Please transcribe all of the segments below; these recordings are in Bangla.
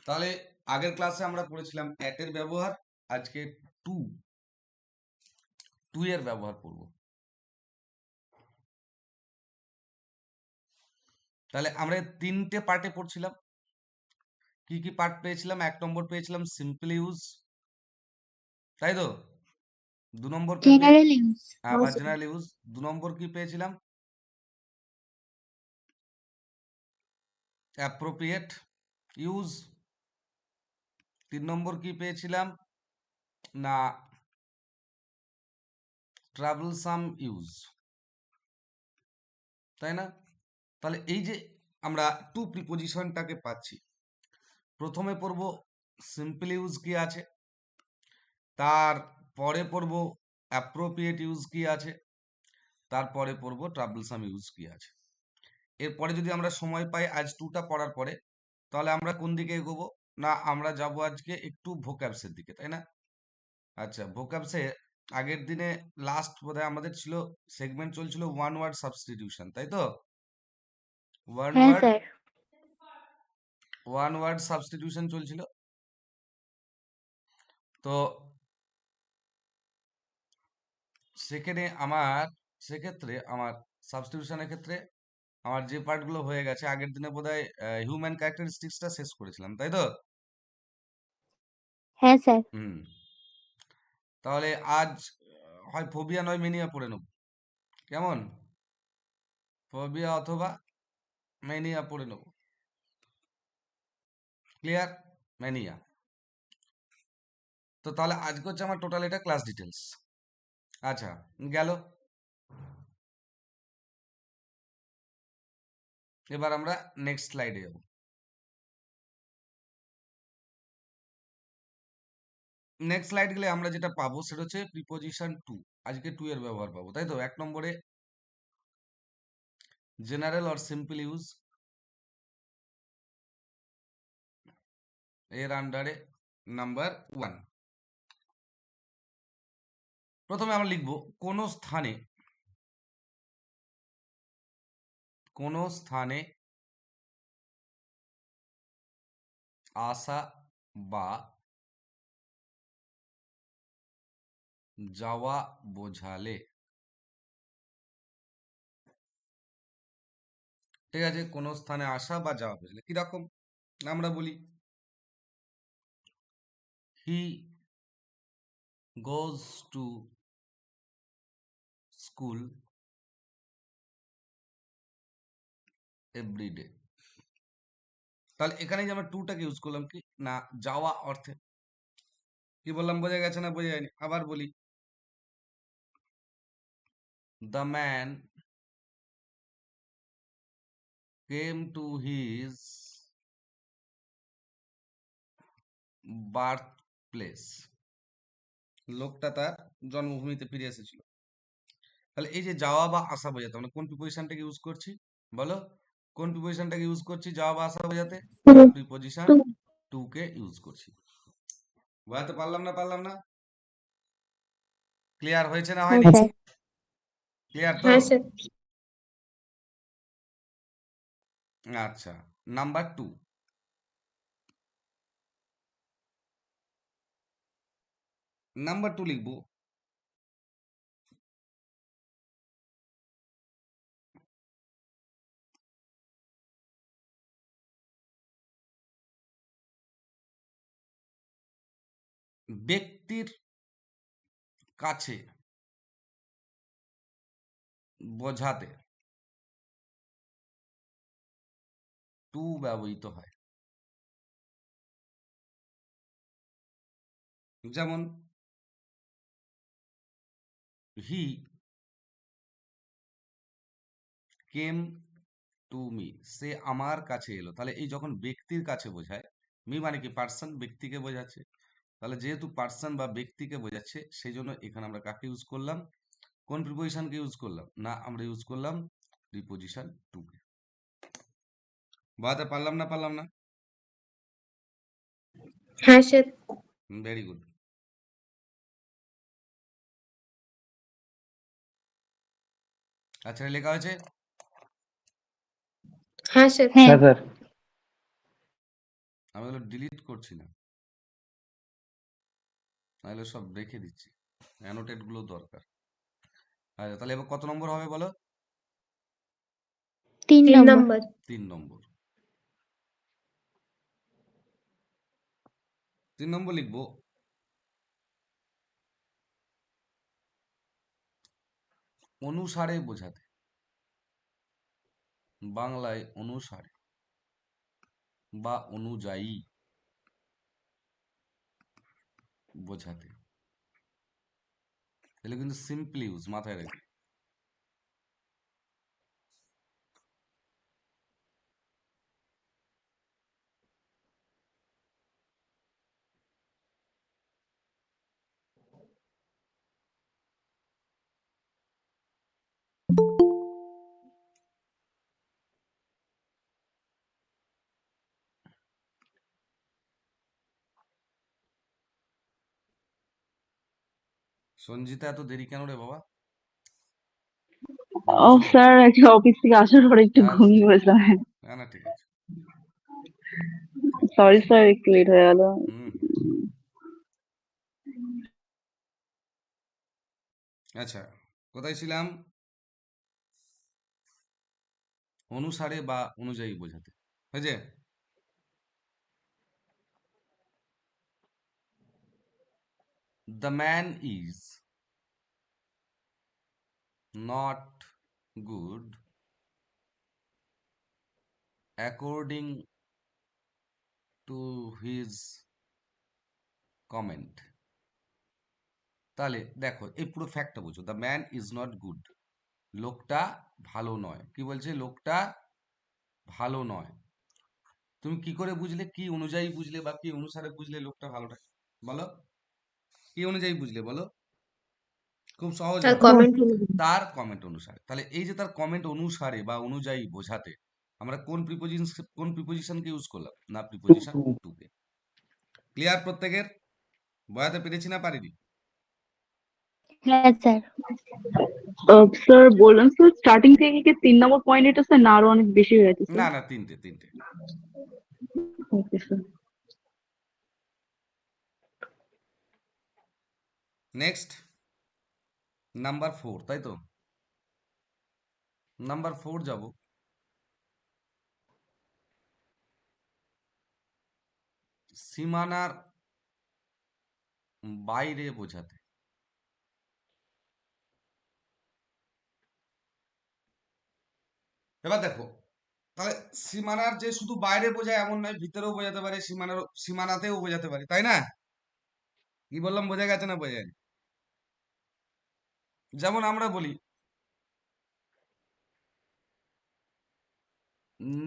তাহলে আগের ক্লাসে আমরা পড়েছিলাম এর ব্যবহার, আজকে টু টু এর ব্যবহার করব। তাহলে আমরা তিনটে পার্টে পড়ছিলাম। কি কি পার্ট পেয়েছিলাম? 1 নম্বর পেয়েছিলাম সিম্পল ইউজ, তাই তো? 2 নম্বর জেনারেল ইউজ। বা জেনারেল ইউজ। 2 নম্বর কি পেয়েছিলাম? Appropriate use. 3 নম্বর কি পেয়েছিলাম? না, ট্রাভেলসাম ইউজ, তাই না? তাহলে এই যে আমরা টু প্রিপোজিশনটাকে পাচ্ছি, প্রথমে পড়ব সিম্পল ইউজ কি আছে, তার পরে পড়ব অ্যাপ্রোপ্রিয়েট ইউজ কি আছে, তারপরে পড়ব ট্রাভেলসাম ইউজ কি আছে। এরপরে যদি আমরা সময় পাই আজ টুটা পড়ার পরে, তাহলে আমরা কোন দিকে এগোবো? না, আমরা যাব আজকে একটু ভোক্যাবসের দিকে, তাই না? আচ্ছা, ভোক্যাবসে আগের দিনে লাস্ট বোধহয় আমাদের ছিল সেগমেন্ট চলছিল ওয়ান ওয়ার্ড সাবস্টিটিউশন, তাই তো? ওয়ান হ্যাঁ word sir. One word substitution চলছিল। তো সেক্ষেত্রে আমার সাবস্টিটিউশনের ক্ষেত্রে আমার যে পার্টগুলো হয়ে গেছে, আগের দিনে বোধহয় হিউম্যান ক্যারেক্টারিস্টিক্সটা শেষ করেছিলাম, তাই তো? হ্যাঁ স্যার। হুম। তাহলে আজ হয় ফোবিয়া নয় মেনিয়া পড়ে নেব, কেমন? ফোবিয়া অথবা মেনিয়া পড়ে নেব। ক্লিয়ার? মেনিয়া। তো তাহলে আজকে হচ্ছে আমার টোটাল এটা ক্লাস ডিটেলস। আচ্ছা, গেল। এবার আমরা নেক্সট স্লাইডে যাব। নেক্সট স্লাইড গেলে আমরা যেটা পাবো সেটা হচ্ছে প্রিপোজিশন টু। আজকে টু এর ব্যবহার পাবো, তাই তো? 1 নম্বরে জেনারেল অর সিম্পল ইউজ, এর আন্ডারে নাম্বার 1। প্রথমে আমরা লিখব কোন স্থানে আসা বা যাওয়া বোঝালে, ঠিক আছে? কোন স্থানে আসা বা যাওয়া বোঝালে কিরকম আমরা বলি? হি গোজ টু স্কুল এভরিডে। তাহলে এখানে যে আমরা টুটাকে ইউজ করলাম কি না যাওয়া অর্থে। কি বললাম, বোঝা গেছে না বোঝা যায়নি? আবার বলি, the man came to his birth place. লোকটা তার জন্মভূমিতে ফিরে এসেছিল। তাহলে এই যে যাওয়া বা আসা বোঝাতে আমরা কোন প্রিপোজিশনটাকে ইউজ করছি? বলো, কোন প্রিপোজিশনটাকে ইউজ করছি যাওয়া বা আসা বোঝাতে? না, প্রিপোজিশন টু কে ইউজ করছি। বোঝাতে পারলাম না? ক্লিয়ার হয়েছে না হ্যাঁ হয়নি? স্যার। ক্লিয়ার তো? হ্যাঁ স্যার। আচ্ছা, নাম্বার 2। নাম্বার 2 লিখবো ব্যক্তির কাছে বোঝাতে টু ব্যবহৃত হয়। যেমন হি কেম টু মি, সে আমার কাছে এলো। তাহলে এই যখন ব্যক্তির কাছে বোঝায়, মি মানে কি পার্সন, ব্যক্তিকে বোঝাচ্ছে। তাহলে যেহেতু পার্সন বা ব্যক্তিকে বোঝাচ্ছে, সেই জন্য এখানে আমরা কাকে ইউজ করলাম? কোন প্রিপোজিশনকে ইউজ করলাম? না, আমরা ইউজ করলাম প্রিপোজিশন টু কে। বোঝাতে পারলাম না? হ্যাঁ স্যার। Very good. আচ্ছা, লেখা হয়েছে। হ্যাঁ স্যার। হ্যাঁ স্যার। আমি ওগুলো ডিলিট করছি না, নাহলে সব রেখে দিচ্ছি, অ্যানোটেট গুলো দরকার। আচ্ছা, তাহলে এবার কত নম্বর হবে বলো? 3 নম্বর। 3 নম্বর। 3 নম্বর লিখবো অনুসারে বোঝাতে। বাংলায় অনুসারে বা অনুযায়ী বোঝাতে, তাহলে কিন্তু সিম্পল ইউজ, মাথায় রাখবে। সঞ্জিতা, এত দেরি কেন রে বাবা? ঘুম ও ছিল? স্যার, আজকে অফিস থেকে আসার পরে একটু আচ্ছা ঘুমিয়ে ঠিক আছে, পড়েছিলাম। না না ঠিক আছে, ঠিক সরি আছে। স্যার, একটু লেট হয়ে গেল। হুম। আচ্ছা, কোথায় ছিলাম? অনুসারে বা অনুযায়ী বোঝাতে, হয়েছে? The man is not good according to his comment. তাহলে দেখো, এই পুরো ফ্যাক্টটা বুঝো, the man is not good, লোকটা ভালো নয়। কি বলছে? লোকটা ভালো নয়। তুমি কি করে বুঝলে, কি অনুযায়ী বুঝলে বা কি অনুসারে বুঝলে লোকটা ভালোটা? বলো, কি অনুযায়ী বুঝলে বলো? খুব সহজ তার ভাবে, কমেন্ট তার কমেন্ট অনুসারে। তাহলে এই যে তার কমেন্ট অনুসারে বা অনুযায়ী বোঝাতে আমরা কোন প্রিপোজিশনকে ইউজ করলাম? না, প্রিপোজিশন টু কে। ক্লিয়ার প্রত্যেকের? বোঝাতে পেরেছি না পারিনি? হ্যাঁ স্যার। স্যার বললাম স্যার, স্টার্টিং থেকে কি 3 নম্বর পয়েন্ট এটা স্যার, না আরো অনেক বেশি হয়ে গেছে না স্যার? না, তিনটে তিনটে। ওকে স্যার। নেক্সট, নাম্বার 4, তাই তো? নাম্বার 4 যাব, সীমানার বাইরে বোঝাতে। এবার দেখো, তাহলে সীমানার যে শুধু বাইরে বোঝায় এমন নয়, ভিতরেও বোঝাতে পারে, সীমানাতেও বোঝাতে পারে, তাই না? কি বললাম, বোঝা গেছে না বোঝা যায়নি? যেমন আমরা বলি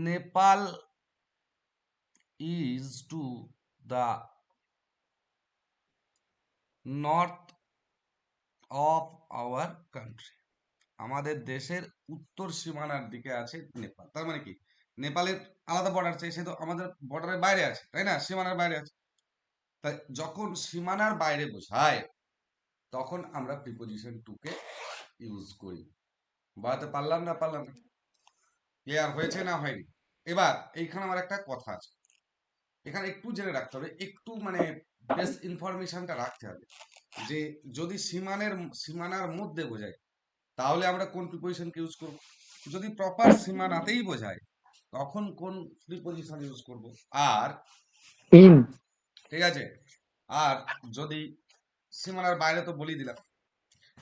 Nepal is to the north of our country. আমাদের দেশের উত্তর সীমানার দিকে আছে নেপাল। তার মানে কি, নেপালের আলাদা বর্ডার আছে, সে তো আমাদের বর্ডারের বাইরে আছে, তাই না? সীমানার বাইরে আছে। তাই যখন সীমানার বাইরে বোঝায় তখন আমরা প্রিপোজিশন টু কে ইউজ করি। বোঝাতে পারলাম না পারলাম না? ক্লিয়ার হয়েছে না হয়নি? এবার এইখানে আমার একটা কথা আছে, এখানে একটু জেনে রাখতে হবে, একটু মানে বেস ইনফরমেশনটা রাখতে হবে, যে যদি সীমানার মধ্যে বোঝায় তাহলে আমরা কোন প্রিপোজিশনকে ইউজ করব, যদি প্রপার সীমানাতেই বোঝায় তখন কোন প্রিপোজিশন ইউজ করব, আর ঠিক আছে, আর যদি সীমানার বাইরে তো বলেই দিলাম।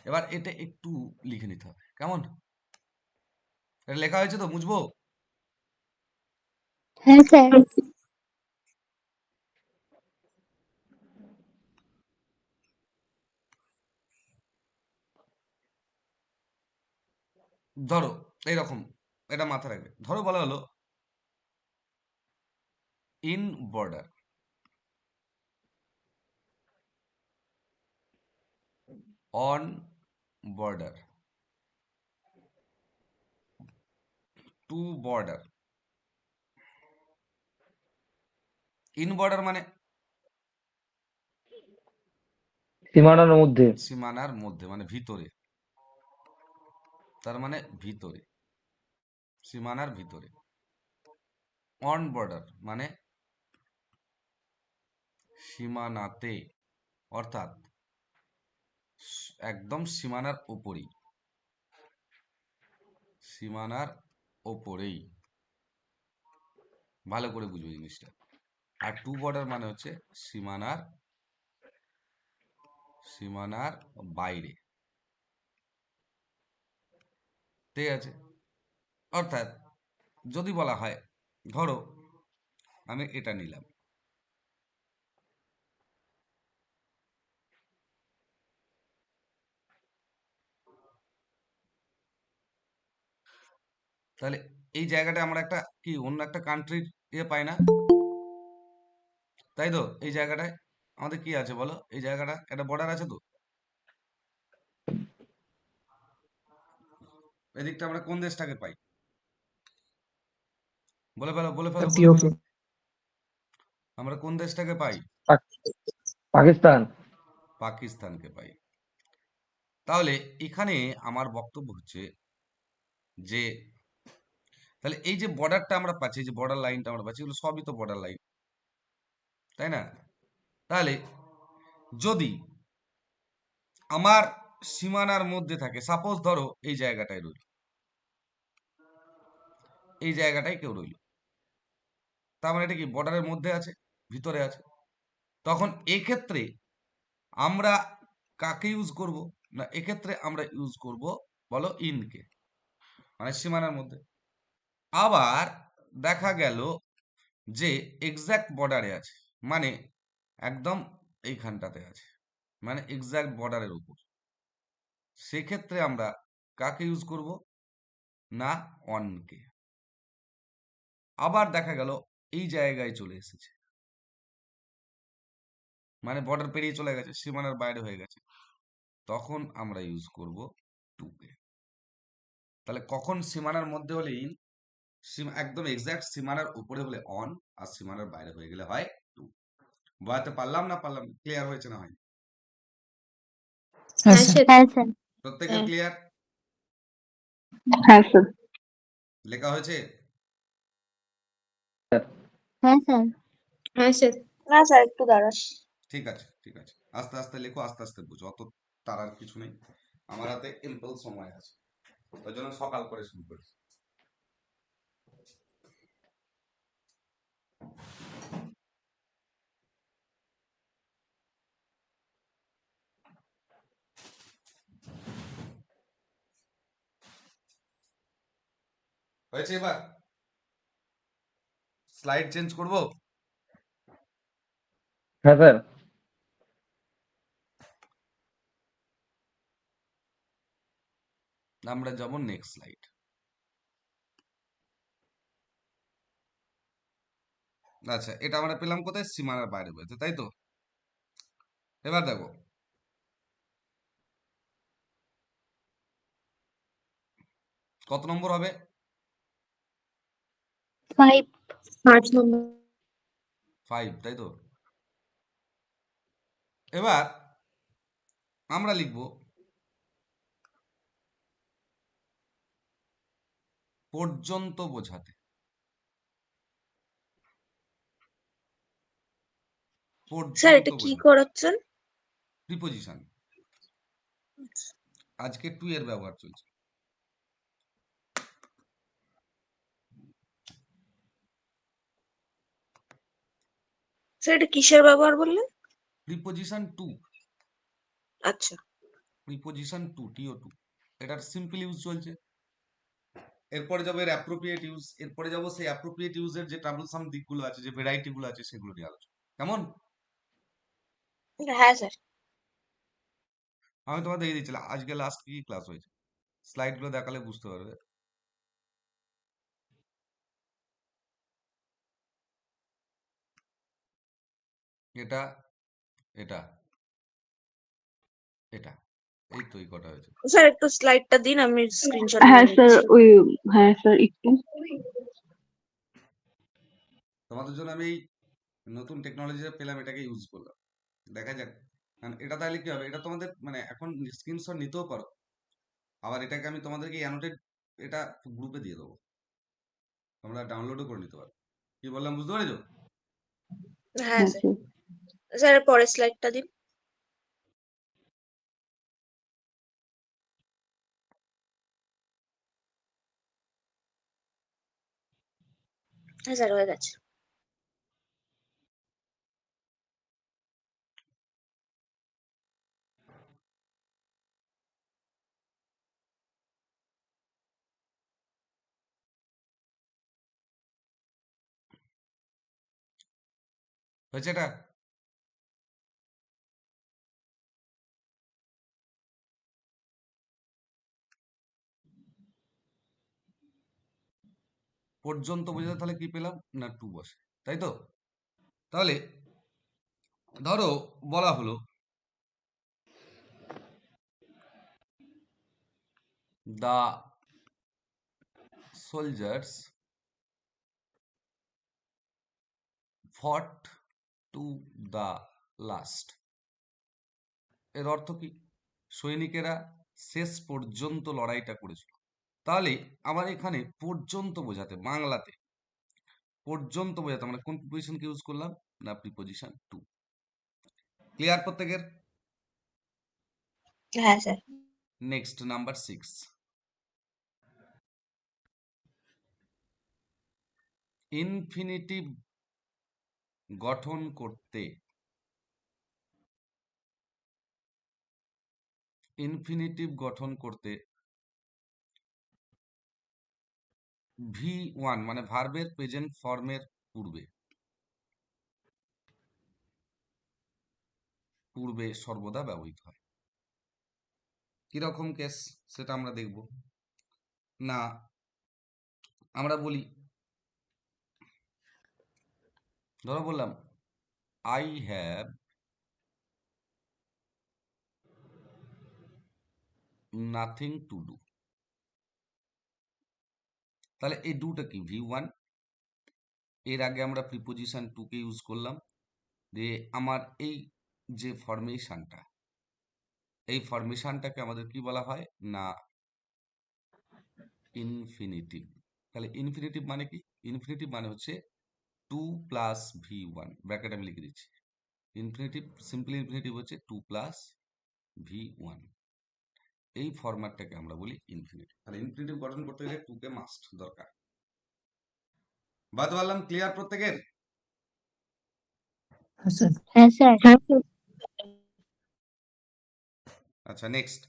এবার এটা একটু লিখে নিতে হবে, কেমন? এটা লেখা হয়েছে তো, বুঝবো? হ্যাঁ স্যার। ধরো এইরকম, এটা মাথায় রাখবে, ধরো বলা হলো in border, on border, to border. In border মানে সীমানার মধ্যে। সীমানার মধ্যে, মানে ভিতরে, তার মানে ভিতরে, সীমানার ভিতরে। অন বর্ডার মানে সীমানাতে, অর্থাৎ একদম সীমানার উপরেই, সীমানার ওপরেই। ভালো করে বুঝবে জিনিসটা। আর টু বর্ডার মানে হচ্ছে সীমানার বাইরে, ঠিক আছে? অর্থাৎ যদি বলা হয়, ধরো আমি এটা নিলাম, তাহলে এই জায়গাটা আমরা একটা কি অন্য একটা কান্ট্রির পাই না, তাই তো? এই জায়গাটায় আমাদের কি আছে বলো? এই জায়গাটা একটা বর্ডার আছে তো, এদিকটা আমরা কোন দেশটাকে পাই? বলে ফেলো, বলে ফেলো, বলে ফেলো। আমরা কোন দেশটাকে পাই? পাকিস্তান। পাকিস্তানকে পাই। তাহলে এখানে আমার বক্তব্য হচ্ছে যে, তাহলে এই যে বর্ডারটা আমরা পাচ্ছি, যে বর্ডার লাইনটা আমরা পাচ্ছি, এগুলো সবই তো বর্ডার লাইন, তাই না? তাহলে যদি আমার সীমানার মধ্যে থাকে, সাপোজ ধরো এই জায়গাটায় রইল, এই জায়গাটায় কেউ রইল, তার মানে এটা কি বর্ডারের মধ্যে আছে, ভিতরে আছে। তখন এক্ষেত্রে আমরা কাকে ইউজ করব? না, এক্ষেত্রে আমরা ইউজ করব, বলো, ইনকে, মানে সীমানার মধ্যে। আবার দেখা গেল যে এক্সাক্ট বর্ডারে আছে, মানে একদম এইখানটাতে আছে, মানে এক্সাক্ট বর্ডারের উপর, সেক্ষেত্রে আমরা কাকে ইউজ করব? না, অনকে। আবার দেখা গেল এই জায়গায় চলে এসেছে, মানে বর্ডার পেরিয়ে চলে গেছে, সীমানার বাইরে হয়ে গেছে, তখন আমরা ইউজ করব টুকে। তাহলে কখন সীমানার মধ্যে হলে ইন, একদম এক্সাক্ট সীমানার উপরে হলে অন, আর সীমানার বাইরে হয়ে গেলে হয় টু। বোঝাতে পারলাম না পারলাম? ক্লিয়ার হয়েছে না হয়? হ্যাঁ স্যার। প্রত্যেকের হ্যাঁ। ক্লিয়ার? হ্যাঁ স্যার। লেখা হয়েছে? হ্যাঁ স্যার। হ্যাঁ স্যার। না স্যার, একটু দাঁড়ান। ঠিক আছে, ঠিক আছে, আস্তে আস্তে লেখো, আস্তে আস্তে বুঝো, অত তারার কিছু নেই, আমার হাতে এম্পল সময় আছে, ওই জন্য সকাল করে শুরু করি। হয়েছে? এবার স্লাইড চেঞ্জ করব। হ্যাঁ স্যার। আমরা যাব নেক্সট স্লাইড। আচ্ছা, এটা আমরা পেলাম কোথায়? সীমানার বাইরে বলতে, তাই তো? এবার দেখো, কত নম্বর হবে? 5 5 নম্বর। 5, তাই তো? এবার আমরা লিখব পর্যন্ত বোঝাতে। স্যার, পর্যন্ত এটা কি বোঝাতে করাচ্ছেন? প্রিপোজিশন, আজকে টু এর ব্যবহার চলছে। স্যার, এটা কিসের ব্যবহার বললেন? প্রিপোজিশন টু, আচ্ছা। প্রিপোজিশন টু, টিও টু, এটার সিম্পল ইউজ চলছে। এরপরে যাবো এর অ্যাপ্রোপ্রিয়েট ইউজ, এরপরে যাবো সেই অ্যাপ্রোপ্রিয়েট ইউজের যে ট্রাবলসাম দিকগুলো আছে, যে ভ্যারাইটি গুলো আছে, সেগুলো নিয়ে আলোচনা। কেমন? হ্যাঁ স্যার। আমি তোমাদের দেখিয়ে দিচ্ছিলাম আজকে লাস্ট কি ক্লাস হয়েছে, স্লাইড গুলো দেখালে বুঝতে পারবে। এটা, এটা, এটা, এই তো, এই কটা হয়েছে। স্যার, একটু স্লাইডটা দিন, আমি স্ক্রিনশট হ্যাঁ নিয়ে স্যার, নিচ্ছি। ওই হ্যাঁ স্যার একটু। তোমাদের জন্য আমি এই নতুন টেকনোলজিটা পেলাম, এটাকে ইউজ করলাম, দেখা যাক। কারণ এটা তাহলে কি হবে, এটা তোমাদের মানে এখন স্ক্রিনশট নিতেও পারো, আবার এটাকে আমি তোমাদেরকে অ্যানোটেড এটা গ্রুপে দিয়ে দেবো, তোমরা ডাউনলোডও করে নিতে পারো। কি বললাম বুঝতে পেরেছো? হ্যাঁ হ্যাঁ স্যার। স্যার। স্যার পরের স্লাইডটা দিন। হ্যাঁ স্যার হয়ে গেছে। হয়েছে এটা? পর্যন্ত বোঝাতে তাহলে কি পেলাম না টু বসে, তাই তো? তাহলে ধরো বলা হলো the soldiers fought to the last। এর অর্থ কি? সৈনিকেরা শেষ পর্যন্ত লড়াইটা করেছিল। তাহলে আমার এখানে পর্যন্ত বোঝাতে বাংলাতে পর্যন্ত বোঝাতে আমরা কোন প্রিপোজিশনকে ইউজ করলাম না প্রিপোজিশন টু। ক্লিয়ার প্রত্যেকের? হ্যাঁ স্যার। নেক্সট নাম্বার 6, ইনফিনিটিভ গঠন করতে V1 মানে ভার্বের প্রেজেন্ট ফর্মের পূর্বে সর্বদা ব্যবহৃত হয়। কিরকম কেস সেটা আমরা দেখব। না আমরা বলি, ধরো বললাম I have nothing to do. তাহলে এই ডুটা কি? V1। এর আগে আমরা প্রিপোজিশন টু কে ইউজ করলাম, দিয়ে আমার এই যে ফরমেশনটা, এই ফরমেশনটাকে আমাদের কি বলা হয় না ইনফিনিটিভ। তাহলে ইনফিনিটিভ মানে কি? ইনফিনিটিভ মানে হচ্ছে 2 প্লাস V1, ব্র্যাকেট আমি লিখে দিচ্ছি। ইনফিনিটিভ, সিম্পল ইনফিনিটিভ হচ্ছে 2 প্লাস V1। এই ফরম্যাটটাকে আমরা বলি ইনফিনিটিভ। তাহলে ইনফিনিটিভ গঠন করতে গেলে 2 কে মাস্ট দরকার। বাদ পারলাম? ক্লিয়ার প্রত্যেকের? হ্যাঁ স্যার। আচ্ছা নেক্সট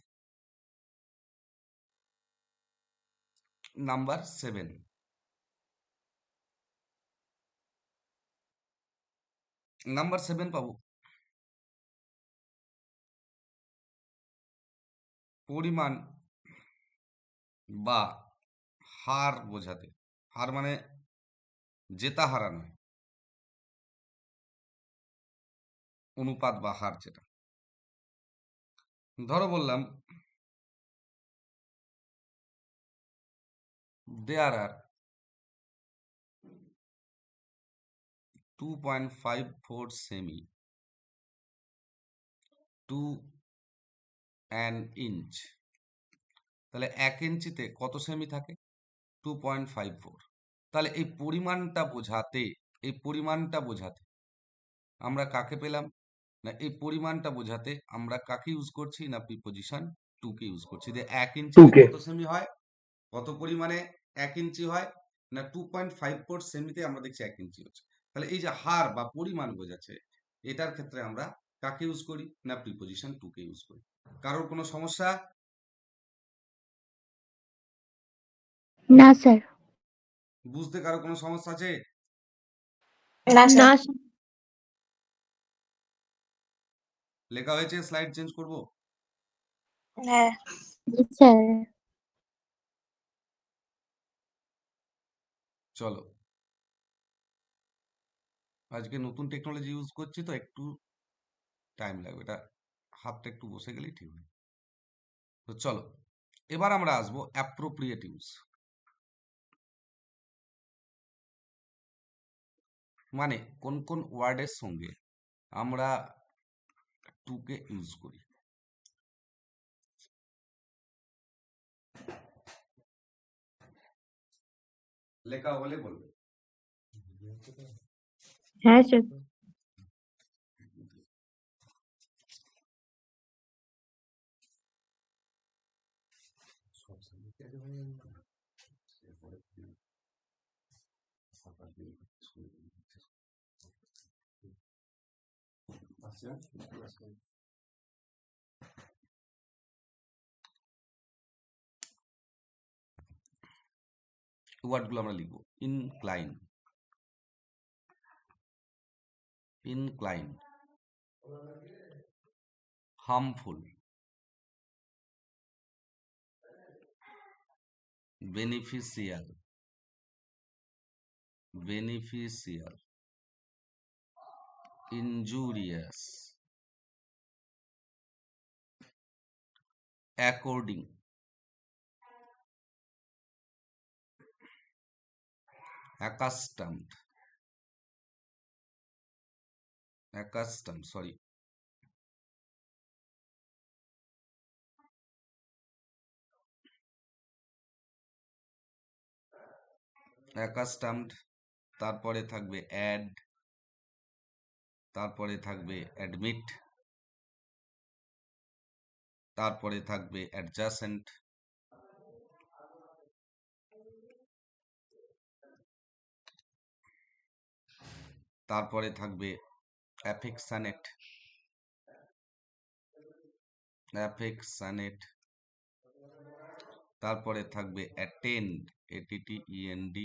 নাম্বার 7, নাম্বার 7 পাবো পরিমাণ বা হার বোঝাতে। হার মানে জেতা হারা নয়, অনুপাত বা হার যেটা। ধরো বললাম দেয়ার আর 2.54 সেমি টু অ্যান ইঞ্চ। তাহলে 1 ইঞ্চিতে কত সেমি থাকে? 2.54। তাহলে এই পরিমাণটা বোঝাতে আমরা কাকে পেলাম না এই পরিমাণটা বোঝাতে আমরা কাকে ইউজ করছি না প্রিপোজিশন টু কে ইউজ করছি। যে 1 ইঞ্চিতে টুকে। কত সেমি হয়, কত পরিমাণে 1 ইঞ্চি হয় না 2.54 সেমিতে আমরা দেখছি 1 ইঞ্চি হচ্ছে। তাহলে এই যে হার বা পরিমাণ বোঝাচ্ছে, এটার ক্ষেত্রে আমরা কাকে ইউজ করি না প্রিপোজিশন টু কে ইউজ করি। কারোর কোনো সমস্যা? না স্যার। বুঝতে কারো কোনো সমস্যা আছে? না না স্যার। স্যার। লেখা হয়েছে, স্লাইড চেঞ্জ করব? হ্যাঁ স্যার। চলো, আজকে নতুন টেকনোলজি ইউজ করছি তো একটু টাইম লাগবে, এটা হাতটা একটু বসে গেলেই ঠিক হবে। তো চলো এবার আমরা আসবো অ্যাপ্রোপ্রিয়েট ইউজ। মানে কোন কোন ওয়ার্ডের সঙ্গে আমরা টু কে ইউজ করি। লেখা হলে বলবে। হ্যাঁ স্যার। ওয়ার্ডগুলো আমরা লিখবো। Incline, incline, harmful, beneficial, beneficial, injurious, according, accustomed, accustomed, sorry, accustomed, তারপরে থাকবে add, তারপরে থাকবে admit, তারপরে থাকবে adjacent, তারপরে থাকবে affectionate, affectionate, তারপরে থাকবে attend, attend,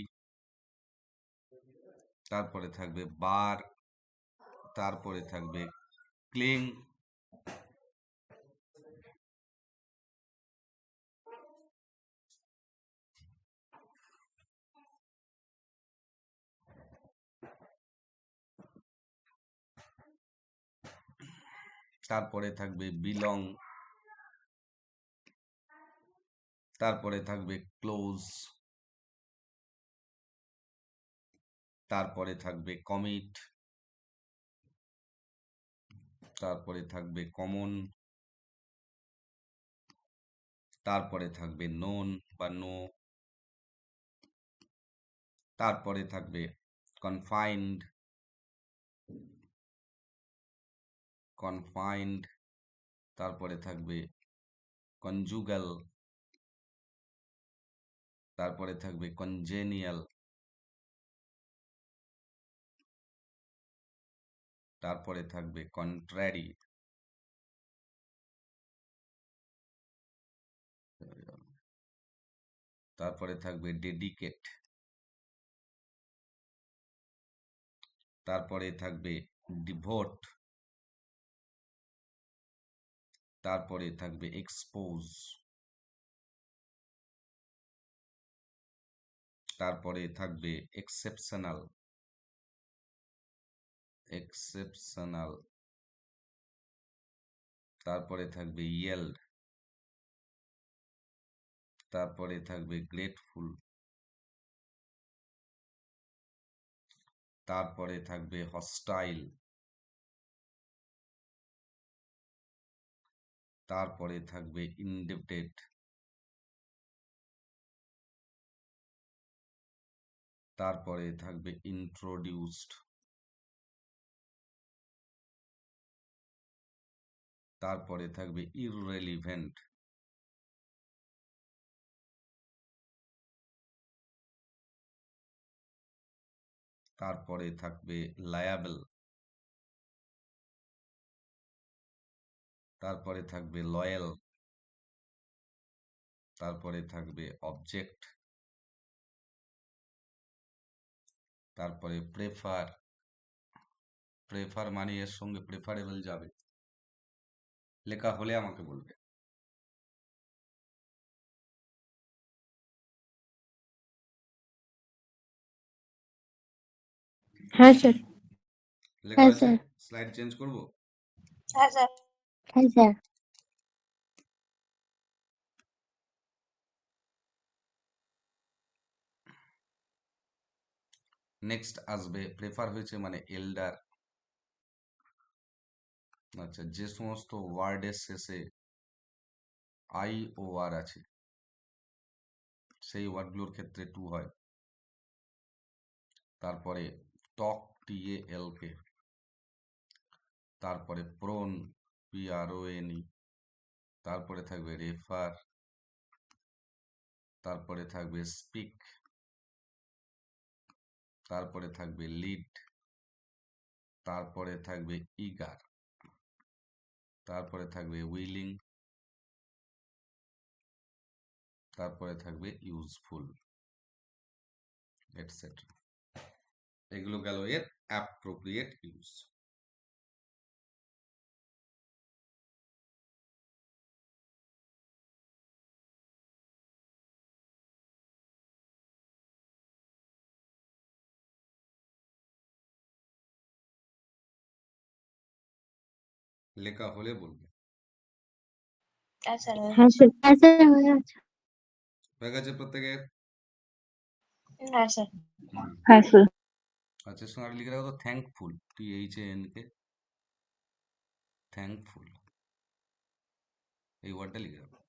তারপরে থাকবে bar, তারপরে থাকবে cling, তারপরে থাকবে belong, তারপরে থাকবে close, তারপরে থাকবে commit, তারপরে থাকবে common, তারপরে থাকবে known বা no, তারপরে থাকবে confined, confined, তারপরে থাকবে conjugal, তারপরে থাকবে congenial, তারপরে থাকবে contrary, তারপরে থাকবে dedicate, তারপরে থাকবে devote, তারপরে থাকবে expose, তারপরে থাকবে exceptional, exceptional, তারপরে থাকবে yield, তারপরে থাকবে grateful, তারপরে থাকবে hostile, তারপরে থাকবে indebted, তারপরে থাকবে introduced, তারপরে থাকবে irrelevant, তারপরে থাকবে liable, তারপরে থাকবে loyal, তারপরে থাকবে object, তারপরে prefer, prefer মানে এর সঙ্গে preferable যাবে, লেখা হলে আমাকে বলবে। হ্যাঁ স্যার। লেখা হ্যাঁ হয়েছে? স্যার। স্লাইড চেঞ্জ করব? হ্যাঁ স্যার। হ্যাঁ স্যার। নেক্সট আসবে প্রেফার হয়েছে মানে এল্ডার। আচ্ছা, যে সমস্ত ওয়ার্ডের শেষে আই ও আর আছে সেই ওয়ার্ডগুলোর ক্ষেত্রে টু হয়। তারপরে টক, TALK, তারপরে প্রোন, PRONE, তারপরে থাকবে রেফার, তারপরে থাকবে স্পিক, তারপরে থাকবে লিড, তারপরে থাকবে ইগার, তারপরে থাকবে উইলিং, তারপরে থাকবে ইউজফুল, এটসেট্রা। এগুলো গেল এর অ্যাপ্রোপ্রিয়েট ইউজ। লেখা হলে বলবে। হ্যাঁ স্যার হ্যাঁ স্যার হ্যাঁ স্যার হয়ে আছে হয়ে গেছে প্রত্যেকের? হ্যাঁ স্যার হুম। হ্যাঁ স্যার। আচ্ছা সঙ্গে লিখে রাখো তো থ্যাঙ্কফুল, THANK, থ্যাঙ্কফুল, এই ওয়ার্ডটা লিখে রাখো।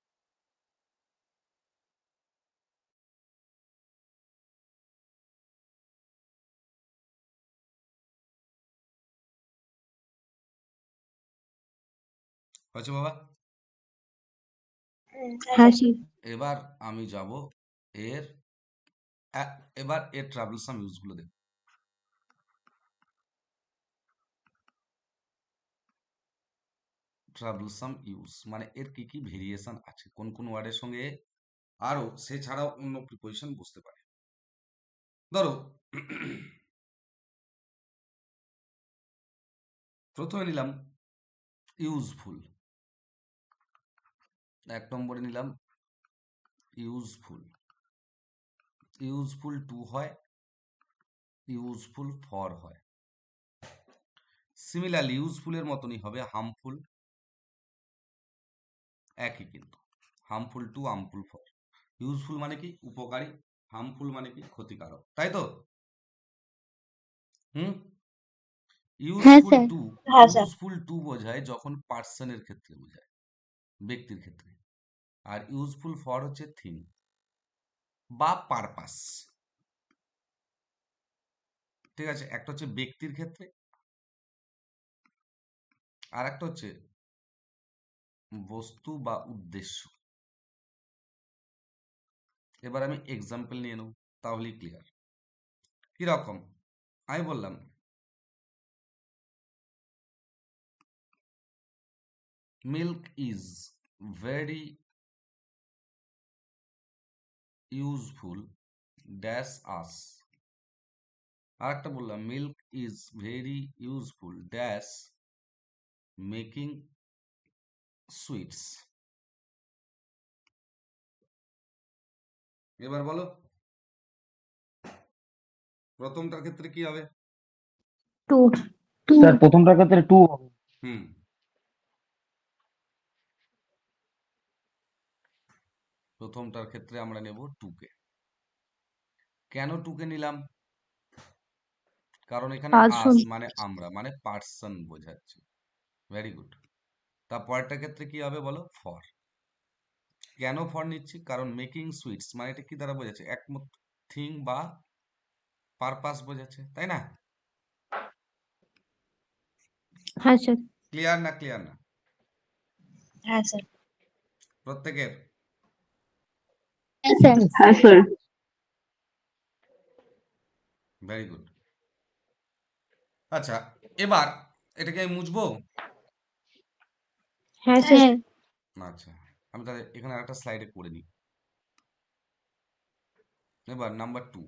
আচ্ছা বাবা, হ্যাঁ স্যার এবার আমি যাব এর এবার এর ট্রাভেলসাম ইউজগুলো দেখ। ট্রাভেলসাম ইউজ মানে এর কি কি ভেরিয়েশন আছে, কোন কোন ওয়ার্ডের সঙ্গে আরো সে ছাড়াও অন্য প্রিপোজিশন বুঝতে পারে। ধরো প্রথমে নিলাম ইউজফুল, 1 নম্বরে নিলাম ইউজফুল। ইউজফুল টু হয়, ইউজফুল ফর হয়। সিমিলারলি ইউজফুলের মতনই হবে হার্মফুল, একই কিন্তু harmful to harmful for. Useful মানে কি উপকারী, হার্মফুল মানে কি ক্ষতিকারক, তাই তো? হুম। হ্যাঁ ইউজফুল স্যার টু, হ্যাঁ স্যার ইউজফুল টু বোঝায় যখন পার্সনের ক্ষেত্রে বোঝায়, ব্যক্তির ক্ষেত্রে। আর ইউজফুল ফর হচ্ছে থিং বা পারপাস। ঠিক আছে, একটা হচ্ছে ব্যক্তির ক্ষেত্রে, আর একটা হচ্ছে বস্তু বা উদ্দেশ্য। এবার আমি এক্সাম্পল নিয়ে নেব, তাহলেই ক্লিয়ার। কিরকম আমি বললাম, milk is very useful dash us. আর একটা বললাম milk is very useful dash making sweets. এবার বলো প্রথমটার ক্ষেত্রে কি হবে? টু টু স্যার প্রথমটার ক্ষেত্রে টু হবে। হুম, প্রথমটার ক্ষেত্রে আমরা নেব টুকে। কেন টুকে নিলাম? কারণ এখানে পার্সন আস মানে আমরা, মানে পার্সন বোঝাচ্ছে। Very good. তারপরটার ক্ষেত্রে কি হবে বলো? ফর। কেন ফর নিচ্ছি? কারণ মেকিং সুইটস মানে এটা কি দ্বারা বোঝাচ্ছে? একমাত্র থিং বা পারপাস বোঝাচ্ছে, তাই না? হ্যাঁ স্যার ক্লিয়ার না? ক্লিয়ার না হ্যাঁ স্যার প্রত্যেকের? হ্যাঁ স্যার হ্যাঁ স্যার। Very good. আচ্ছা এবার এটাকে আমি মুছবো। হ্যাঁ হ্যাঁ স্যার আচ্ছা আমি তাহলে এখানে আরেকটা স্লাইডে করে নিই। এবার নাম্বার টু,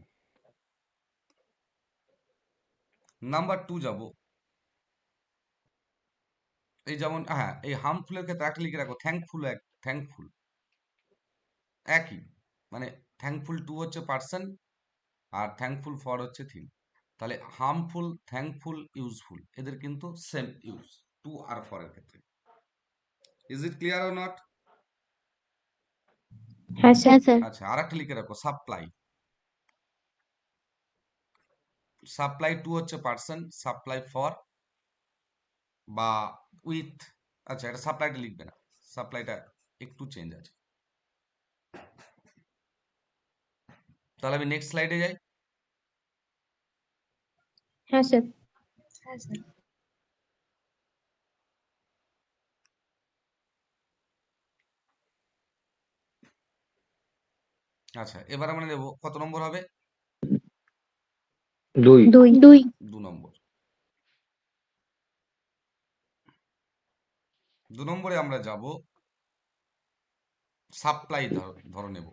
নাম্বার টু যাব। এই যেমন হ্যাঁ, এই হার্মফুলের ক্ষেত্রে একটা লিখে রাখো থ্যাঙ্কফুল। থ্যাঙ্কফুল একই, মানে থ্যাঙ্কফুল টু হচ্ছে পার্সন আর থ্যাঙ্কফুল ফর হচ্ছে থিং। তাহলে হার্মফুল, থ্যাঙ্কফুল, ইউজফুল এদের কিন্তু সেম ইউজ টু আর ফর এর ক্ষেত্রে। Is it clear or not? হ্যাঁ স্যার আচ্ছা আর একটা লিখে রাখো সাপ্লাই। সাপ্লাই টু হচ্ছে পার্সন, সাপ্লাই ফর বা উইথ। আচ্ছা এটা সাপ্লাইটা লিখবে না, সাপ্লাইটা একটু চেঞ্জ আছে। তাহলে আমি নেক্সট স্লাইডে যাই। হ্যাঁ স্যার হ্যাঁ স্যার আচ্ছা, এবার আমরা নেব কত নম্বর হবে? 2 2 2 নম্বর। 2 নম্বরে আমরা যাব সাপ্লাই ধরো নেব।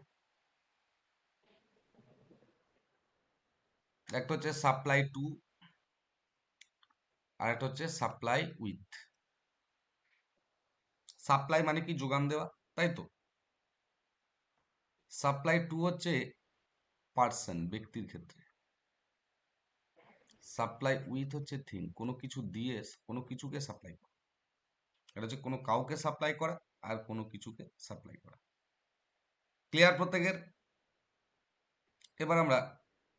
একটা হচ্ছে সাপ্লাই টু, আর একটা হচ্ছে সাপ্লাই উইথ। সাপ্লাই মানে কি যোগান দেওয়া, তাই তো। সাপ্লাই টু হচ্ছে পার্সন, ব্যক্তির ক্ষেত্রে। সাপ্লাই উইথ হচ্ছে থিং, কোনো কিছু দিয়ে কোনো কিছুকে সাপ্লাই করা। এটা হচ্ছে কোনো কাউকে সাপ্লাই করা আর কোনো কিছুকে সাপ্লাই করা। ক্লিয়ার প্রত্যেকের? এবার আমরা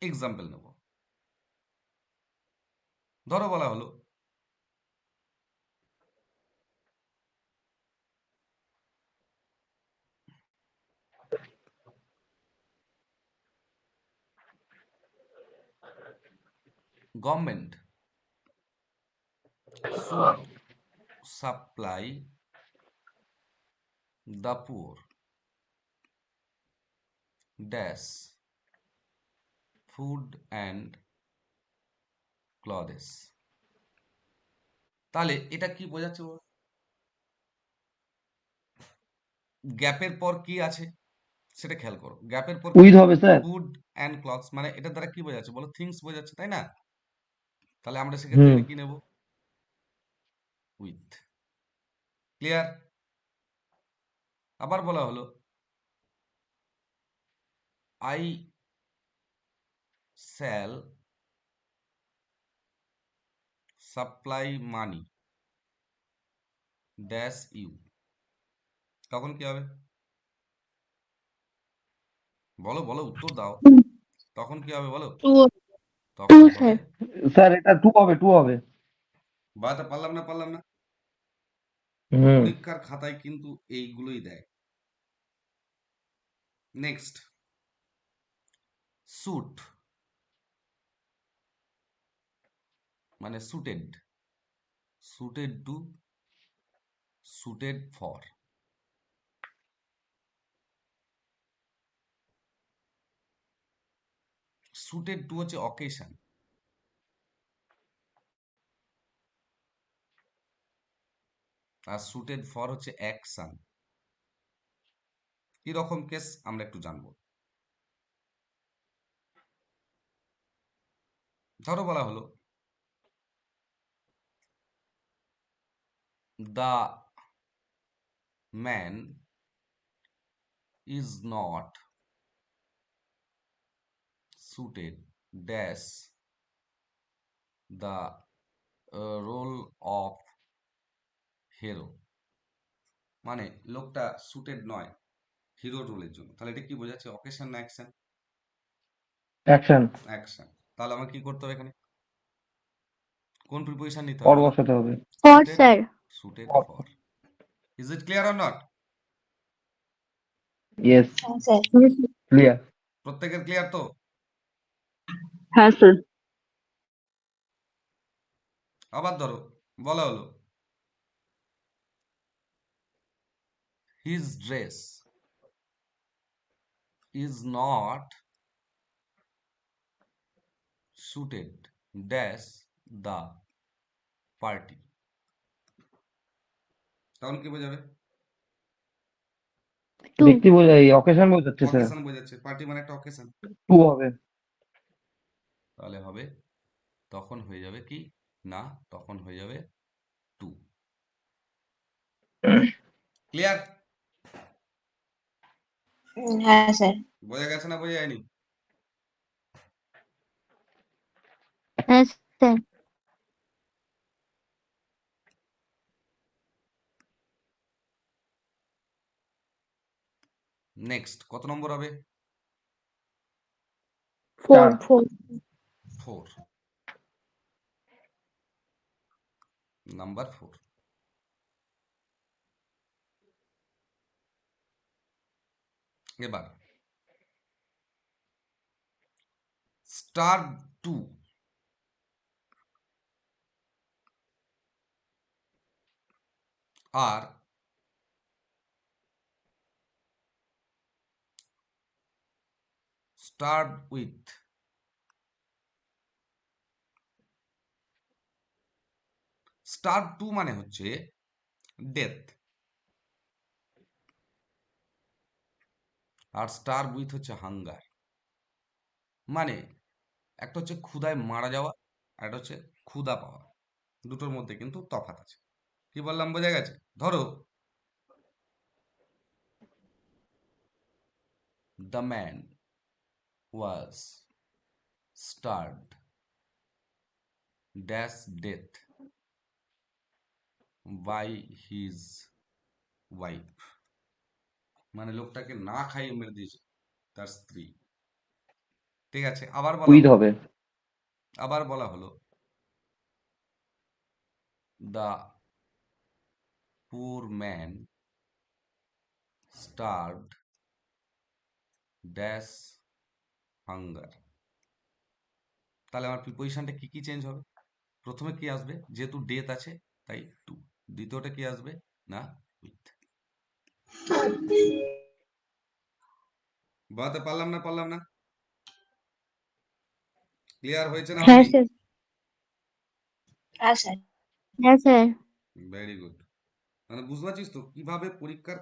এক্সাম্পল নেব। ধরো বলা হলো government should supply the poor dash food and clothes। তাহলে এটা কি বোঝাচ্ছে? গ্যাপের পর কি আছে সেটা খেয়াল করো। গ্যাপের পর কি উইথ আছে? হবে স্যার। ফুড অ্যান্ড ক্লথস, মানে এটা দ্বারা কি বোঝাচ্ছে বলো? থিংস বোঝাচ্ছে, তাই না? তাহলে আমরা সেক্ষেত্রে এটা কি নেব? উইথ। ক্লিয়ার? আবার বলা হলো I shall supply money dash you. তখন কি হবে? বলো বলো, উত্তর দাও। তখন কি হবে বলো? 2 তখন হবে, স্যার স্যার এটা 2 হবে, 2 হবে। বাড়াতে পারলাম না। হুম। পরীক্ষার খাতায় কিন্তু এইগুলোই দেয়। নেক্সট, স্যুট মানে suited, suited to, suited for. Suited to হচ্ছে অকেশন, আর সুটেড ফর হচ্ছে অ্যাকশন। কি রকম কেস আমরা একটু জানবো। ধরো বলা হলো the man is not suited dash the role of hero. মানে লোকটা সুটেড নয় হিরো রোলের জন্য। তাহলে এটা কি বোঝাচ্ছে? অকেশন না অ্যাকশন? অ্যাকশন। অ্যাকশন। তাহলে আমার কি করতে হবে এখানে? কোন প্রিপোজিশন নিতে হবে ফর বলো? বসাতে হবে। For suited, sir suited for. Is it clear or not? Yes, sir clear. প্রত্যেকের ক্লিয়ার তো? হ্যাঁ স্যার। আবার ধরো বলা হলো his dress is not suited dash the party। তখন কি বোঝাবে? 2 ব্যক্তি বোঝাই, অকেশন বোঝাচ্ছে স্যার। অকেশন বোঝাচ্ছে, পার্টি মানে একটা অকেশন। 2 হবে। তাহলে হবে, তখন হয়ে যাবে কি না, তখন হয়ে যাবে 2। ক্লিয়ার? হ্যাঁ স্যার বোঝা গেছে না বোঝা যায়নি? হ্যাঁ স্যার নেক্সট কত নম্বর হবে? 4 4। নাম্বার 4। এবার স্টার 2 আর স্টার্ট উইথ স্টার টু মানে হচ্ছে ডেথ, আর স্টার উইথ হচ্ছে হাঙ্গার। মানে একটা হচ্ছে ক্ষুধায় মারা যাওয়া, আর একটা হচ্ছে ক্ষুধা পাওয়া। দুটোর মধ্যে কিন্তু তফাৎ আছে। কি বললাম বোঝা গেছে? ধরো the man was starved dash death by his wife. মানে লোকটাকে না খাইয়ে মেরে দিয়েছে তার স্ত্রী। ঠিক আছে, উইথ হবে। আবার বলা হলো the poor man স্টার্ভড dash hunger. তাহলে আমার প্রিপোজিশনটা কি কি চেঞ্জ হবে? প্রথমে কি আসবে? যেহেতু ডেথ আছে তাই টু। দ্বিতীয়টা কি আসবে? না উইথ। বলাতে পারলাম না? ক্লিয়ার হয়েছে না হ্যাঁ হয়নি? স্যার। হ্যাঁ স্যার। হ্যাঁ স্যার। Very good. মানে বুঝতে পারছিস তো কিভাবে পরীক্ষার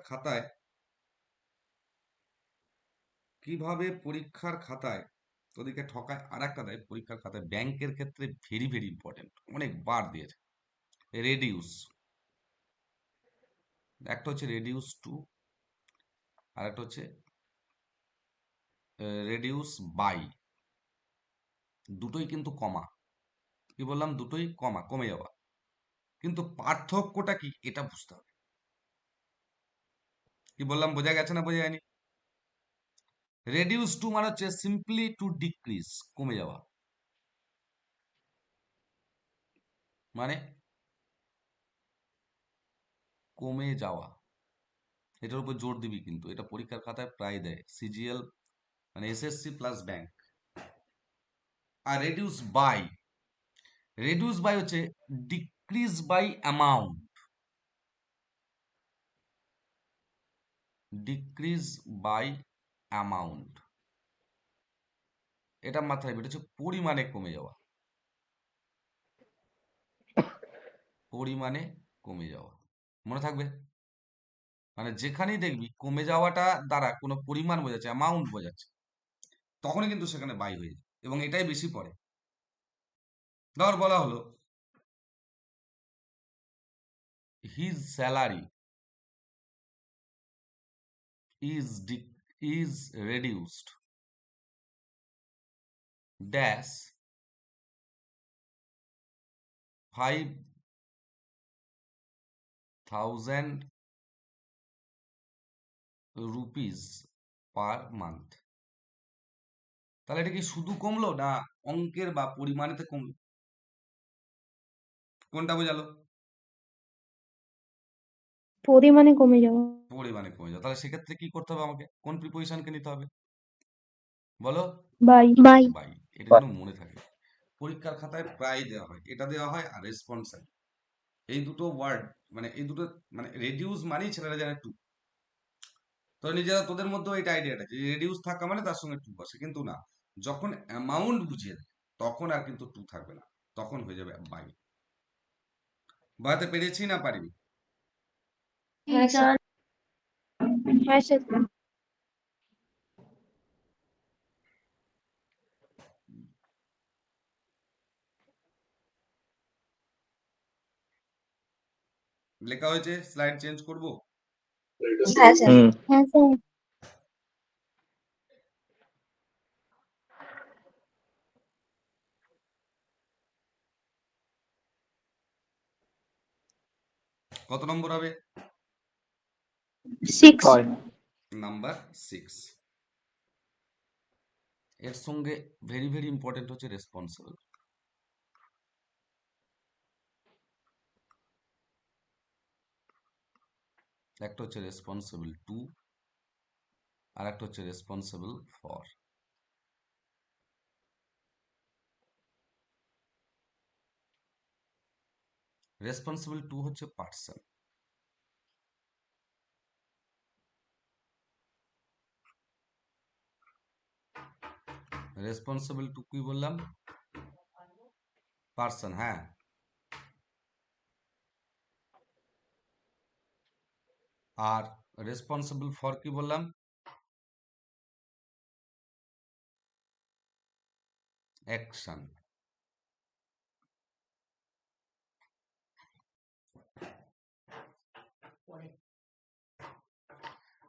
খাতায় ওদিকে ঠকায়। আর একটা দেয় পরীক্ষার খাতায়, ব্যাংকের ক্ষেত্রে ভেরি ভেরি ইম্পর্টেন্ট, অনেকবার দিয়েছে। রেডিউস, একটা হচ্ছে রেডিউস টু, আর একটা হচ্ছে রেডিউস বাই। দুটোই কিন্তু কমা। কি বললাম? দুটোই কমা, কমে যাওয়া। কিন্তু পার্থক্যটা কি এটা বুঝতে হবে। কি বললাম বোঝা গেছে না বোঝা যায়নি? রেডিউস টু মানে হচ্ছে সিম্পলি টু ডিক্রিজ, কমে যাওয়া। মানে কমে যাওয়া, এটার উপর জোর দিবি কিন্তু। এটা পরীক্ষার খাতায় প্রায় দেয়, সিজিএল মানে এসএসসি প্লাস ব্যাংক। আর রেডিউস বাই হচ্ছে decrease by amount. Decrease by amount, এটা মাথায় রাখবে। এটা হচ্ছে পরিমাণে কমে যাওয়া, পরিমাণে কমে যাওয়া। মনে থাকবে? মানে যেখানেই দেখবি কমে যাওয়াটা দ্বারা কোনো পরিমাণ বোঝাচ্ছে, অ্যামাউন্ট বোঝাচ্ছে, তখনই কিন্তু সেখানে বাই হয়ে যায়, এবং এটাই বেশি পড়ে। ধর বলা হলো his salary is reduced dash 5,000 rupees per month। তাহলে এটা কি শুধু কমলো, না অঙ্কের বা পরিমাণেতে কমলো? কোনটা বোঝালো? পরিমাণে কমে যাওয়া। পরিমাণে কমে যাও। তাহলে সেক্ষেত্রে কি করতে হবে? আমাকে কোন প্রিপোজিশনকে নিতে হবে বলো? বাই। বাই। বাই। এটা যেন মনে থাকে। পরীক্ষার খাতায় প্রায় দেওয়া হয়, এটা দেওয়া হয় আর রেসপন্সাবল। এই দুটো ওয়ার্ড, মানে এই দুটো, মানে রেডিউস মানেই ছেলেরা জানে টু। তো নিজেরা তোদের মধ্যেও এটা আইডিয়াটা যে রেডিউস থাকা মানে তার সঙ্গে টু বসে, কিন্তু না, যখন অ্যামাউন্ট বুঝিয়ে দেয় তখন আর কিন্তু টু থাকবে না, তখন হয়ে যাবে বাই। বাড়াতে পেরেছি না পারিনি? হ্যাঁ স্যার। হ্যাঁ স্যার। লেখা হয়েছে, স্লাইড চেঞ্জ করব? হ্যাঁ স্যার। হ্যাঁ স্যার। কত নম্বর হবে? 6। নাম্বার 6। এর সঙ্গে ভেরি ভেরি ইম্পর্টেন্ট হচ্ছে রেসপন্সিবল। একটা হচ্ছে রেসপন্সিবল টু, আর একটা হচ্ছে রেসপন্সিবল ফর। রেসপন্সিবল টু হচ্ছে পার্সন, রেসপন্সিবল টু কি বললাম? পার্সন, হ্যাঁ। আর রেসপন্সিবল ফর কি বললাম? অ্যাকশন।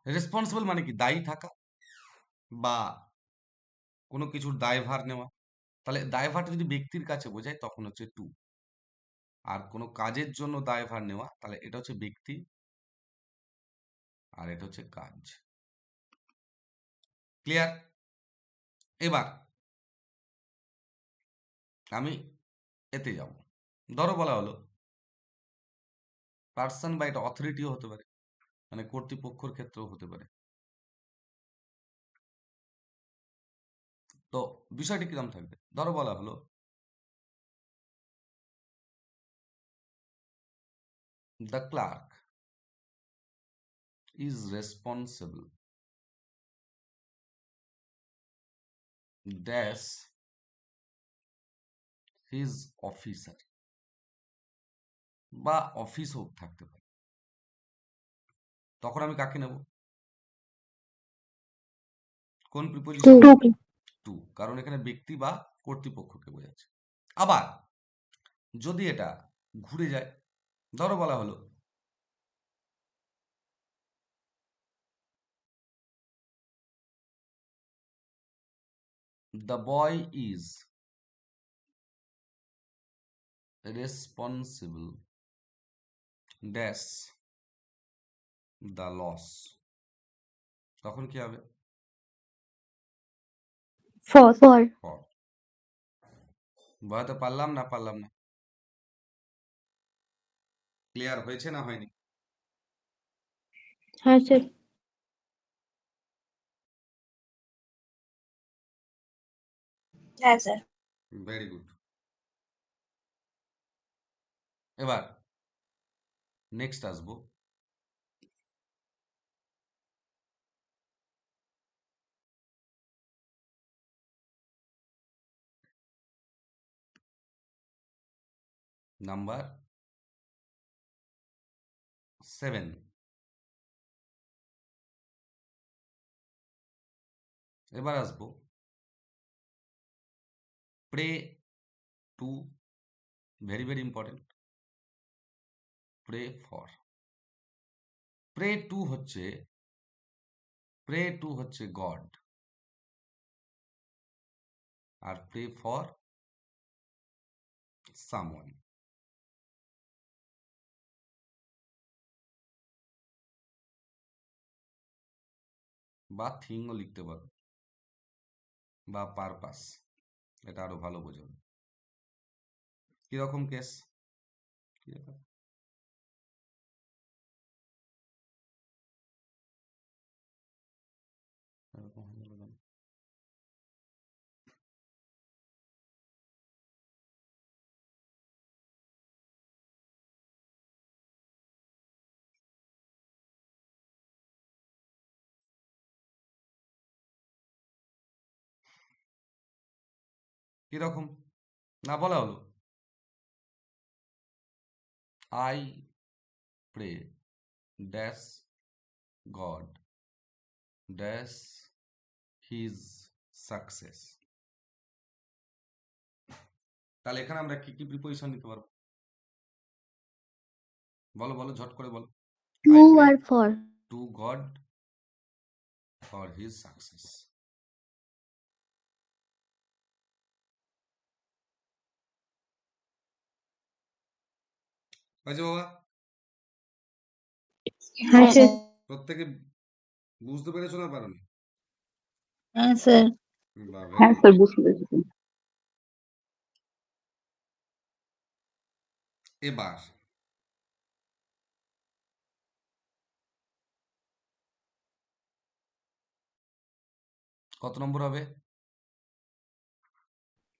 রেসপন্সিবল মানে কি? দায়ী থাকা বা কোনো কিছুর দায়ভার নেওয়া। তাহলে দায়ভারটা যদি ব্যক্তির কাছে বোঝায় তখন হচ্ছে টু। আর কোনো কাজের জন্য দায়ভার নেওয়া, তাহলে এটা হচ্ছে ব্যক্তি আর এটা হচ্ছে কাজ। ক্লিয়ার? এবার আমি এতে যাব। ধরো বলা হলো পার্সন বা এটা অথরিটিও হতে পারে, মানে কর্তৃপক্ষের ক্ষেত্রেও হতে পারে। তো বিষয়টি কিরকম থাকবে? ধরো বলা হলো the clerk is responsible dash his officer, বা অফিস হোক থাকতে পারে। তখন আমি কাকে নেব? কোন টু প্রিপোজিশন? টু, কারণ এখানে ব্যক্তি বা কর্তৃপক্ষকে বোঝাচ্ছে। আবার যদি এটা ঘুরে যায়, ধরো বলা হলো the boy is responsible dash the loss, তখন কি হবে? For for. বোঝাতে পারলাম না? পারলাম না? ক্লিয়ার হয়েছে না হয়নি? হ্যাঁ স্যার। হ্যাঁ স্যার। Very good. এবার নেক্সট আসবো নাম্বার 7। এবার আসবো pray to, very very important, pray for. Pray to হচ্ছে গড, আর প্রে ফর সামওয়ান। বা থিংও লিখতে পারো, বা পারপাস, এটা আরো ভালো বোঝাবে। কিরকম কেস? কিরকম? এরকম হয়ে গেল কেন? কিরকম? না বলা হলো I pray dash God dash his success. তাহলে এখানে আমরা কি কি প্রিপোজিশন নিতে পারবো? বলো বলো, ঝট করে বলো। টু I pray আর for. to God for his success. হয়েছে বাবা? হ্যাঁ স্যার। প্রত্যেকে বুঝতে পেরেছো না পারোনি? হ্যাঁ স্যার। বা ভেরি হ্যাঁ গুড। স্যার, বুঝতে পেরেছি। এবার কত নম্বর হবে?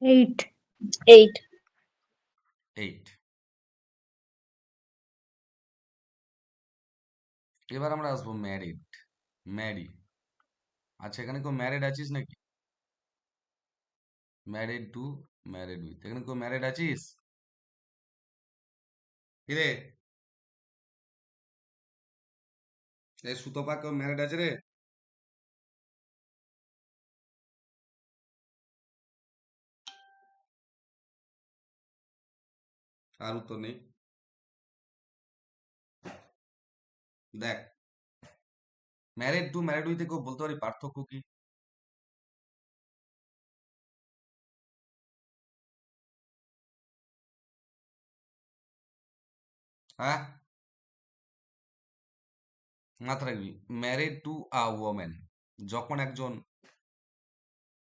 8। 8। 8। এবার আমরা আসবো ম্যারিড, ম্যারি। আচ্ছা, এখানে কেউ ম্যারিড আছিস নাকি? Married to, married with. এখানে কেউ ম্যারিড আছিস? কিরে, এই সুতপা কেউ ম্যারিড আছে রে? আর উত্তর নেই। দেখ, ম্যারিড টু ম্যারিড উইথে কেউ বলতে পারি পার্থক্য কি? হ্যাঁ, মাথায় রাখবি, ম্যারিড টু আ ওমেন, যখন একজন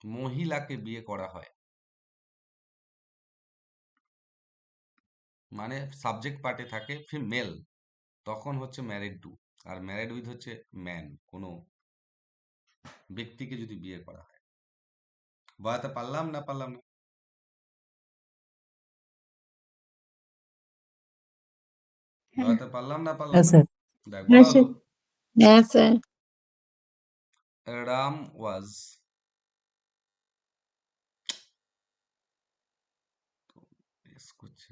মহিলাকে বিয়ে করা হয়, মানে সাবজেক্ট পার্টে থাকে ফিমেল, তখন হচ্ছে married to. R married with হচ্ছে ম্যান, কোনো ব্যক্তিকে যদি বিয়ে করা হয়। বোঝাতে পারলাম না পারলাম না? হ্যাঁ বোঝাতে পারলাম না পারলাম হ্যাঁ না? স্যার। দেখ, হ্যাঁ বলা স্যার। হলো, হ্যাঁ স্যার। রাম ওয়াজ, করছে,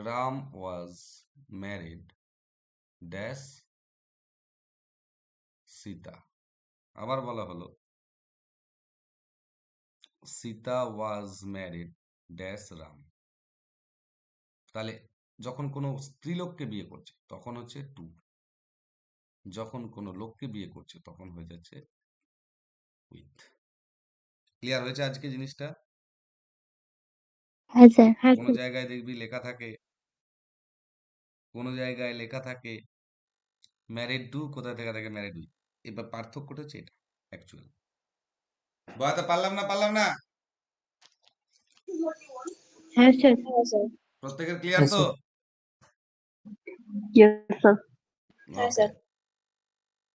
Ram was married dash Sita. আবার বলা হলো, Sita was married dash Ram. তাহলে যখন কোনো স্ত্রীলোককে বিয়ে করছে তখন হচ্ছে টু, যখন কোনো লোককে বিয়ে করছে তখন হয়ে যাচ্ছে উইথ। ক্লিয়ার হয়েছে আজকে জিনিসটা? হ্যাঁ স্যার। হ্যাঁ কোনো স্যার। জায়গায় দেখবি লেখা থাকে, কোনো জায়গায় লেখা থাকে ম্যারিড টু, কোথায় থেকে থাকে ম্যারিড উইথ। এবার পার্থক্যটা হচ্ছে এটা অ্যাকচুয়াল। বোঝাতে পারলাম না পারলাম না? হ্যাঁ স্যার। প্রত্যেকের ক্লিয়ার হ্যাঁ তো? স্যার। Yes sir. হ্যাঁ okay, sir.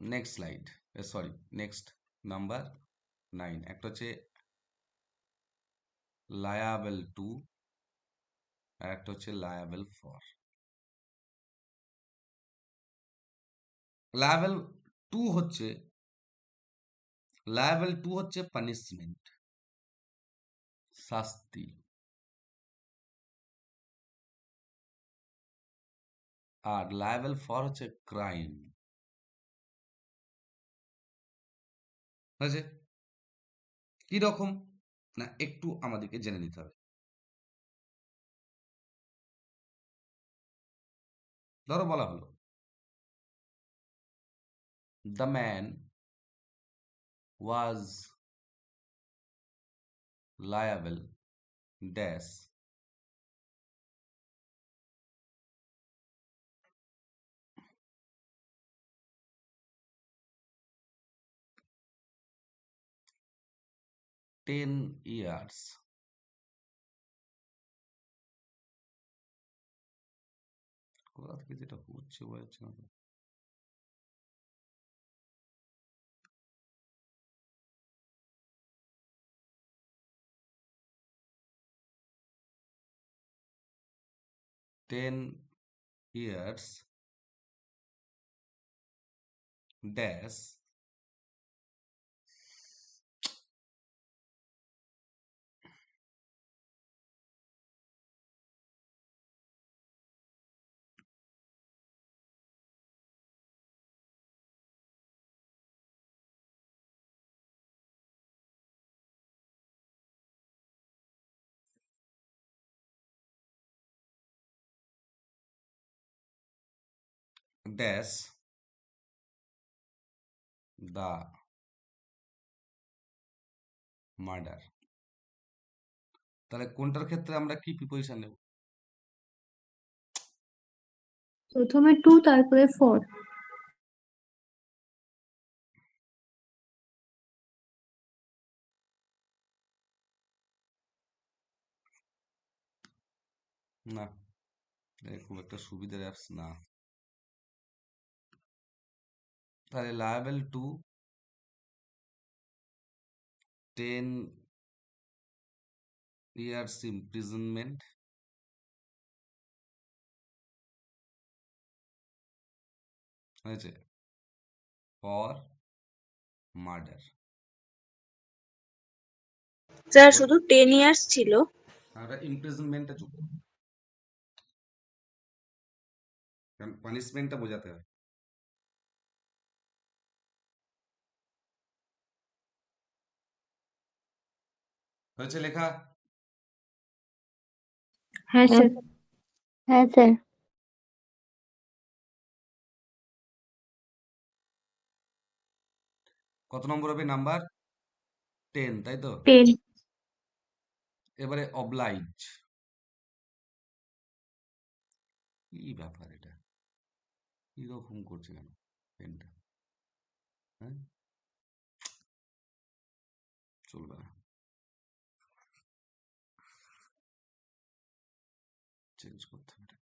Next slide, sorry, next number 9। একটা হচ্ছে লায়াবেল টু, আর একটা হচ্ছে লায়াবেল ফর। লায়াবেল টু হচ্ছে, লায়াবেল টু হচ্ছে পানিশমেন্ট, শাস্তি। আর লায়াবেল ফর হচ্ছে ক্রাইম। হয়েছে? কি রকম না একটু আমাদেরকে জেনে নিতে হবে। ধরো বলা হলো, the man was liable dash ten years কোথা থেকে যেটা হচ্ছে বোঝা যাচ্ছে না তো। Ten years dash dash the murder. তাহলে কোনটার ক্ষেত্রে আমরা কি প্রিপোজিশন নেব? প্রথমে টু তারপরে ফোর। না, খুব একটা সুবিধার অ্যাপস না। তাহলে লায়াবেল টু 10 years imprisonment হয়েছে ফর মার্ডার। স্যার শুধু 10 ইয়ার্স ছিল। আমরা ইমপ্রিজনমেন্টটা যোগ করব, কারণ পানিশমেন্টটা বোঝাতে হয়। হয়েছে লেখা? হ্যাঁ স্যার। হ্যাঁ স্যার। কত নম্বর হবে? নাম্বার 10, তাই তো? 10। এবারে অবলাইজ। কি ব্যাপার এটা, কিরকম করছে কেন পেনটা? হ্যাঁ, চলবে না, চেঞ্জ করতে হবে এটা।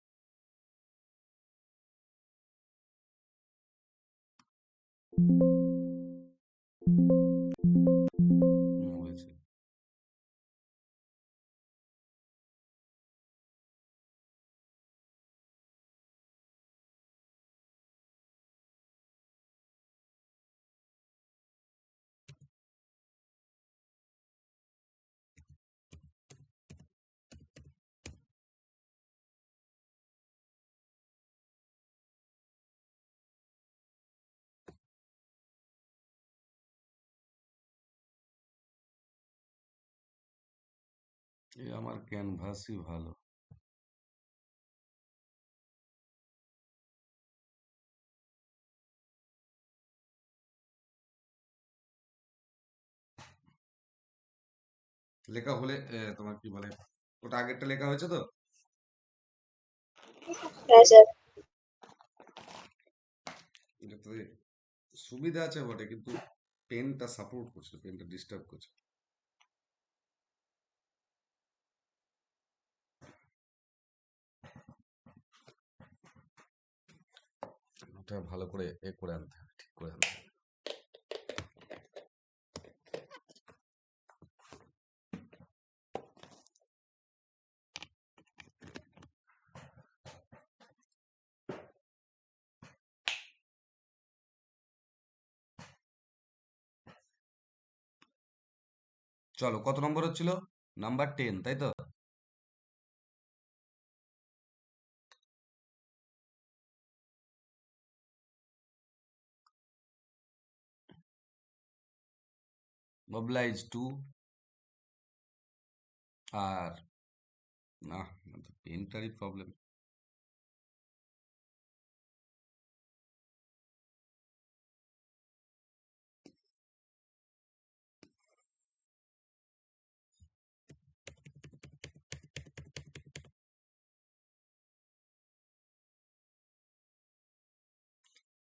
হয়েছে। এই আমার ক্যানভাসই ভালো। লেখা হলে তোমার কি বলে, ওটা আগেরটা লেখা হয়েছে তো? হ্যাঁ স্যার। এটাতে সুবিধা আছে বটে, কিন্তু পেনটা সাপোর্ট করছে, পেনটা ডিস্টার্ব করছে। ওটা ভালো করে করে আনতে হবে, ঠিক করে আনতে হবে। চলো, কত নম্বর হচ্ছিল? নাম্বার 10, তাই তো? মোবিলাইজ 2। আর না, পেনটারই প্রবলেম।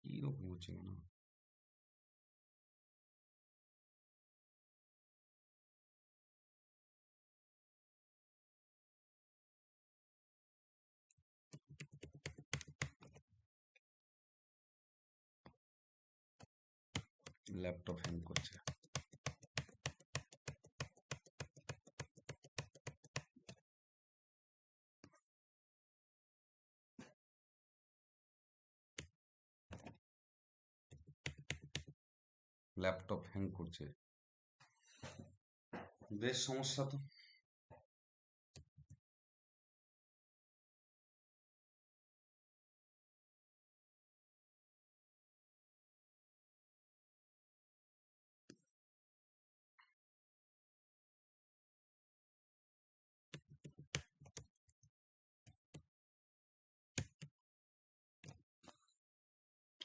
কিরকম হচ্ছে কেন? ল্যাপটপ হ্যাং করছে। ল্যাপটপ হ্যাং করছে, বেশ সমস্যা তো।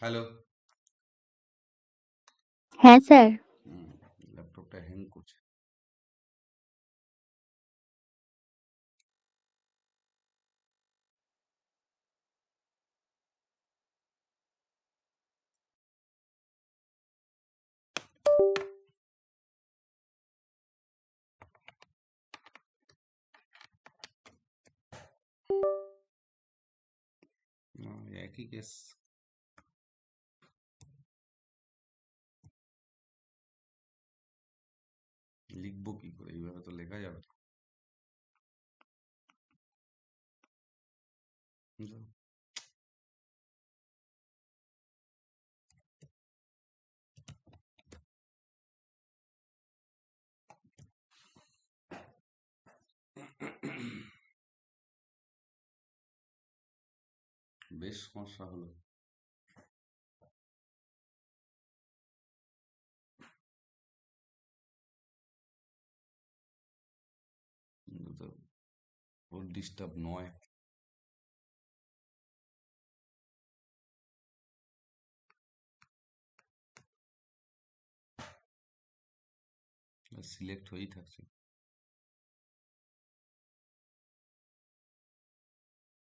হ্যালো। হ্যাঁ স্যার। ল্যাপটপটা হ্যাং করছে। একই কেস। লিখবো কি করে, এইভাবে তো লেখা যাবে না। বুঝছো? বেশ সমস্যা হলো। কিন্তু তো ওর ডিস্টার্ব নয়। সিলেক্ট হয়েই থাকছে।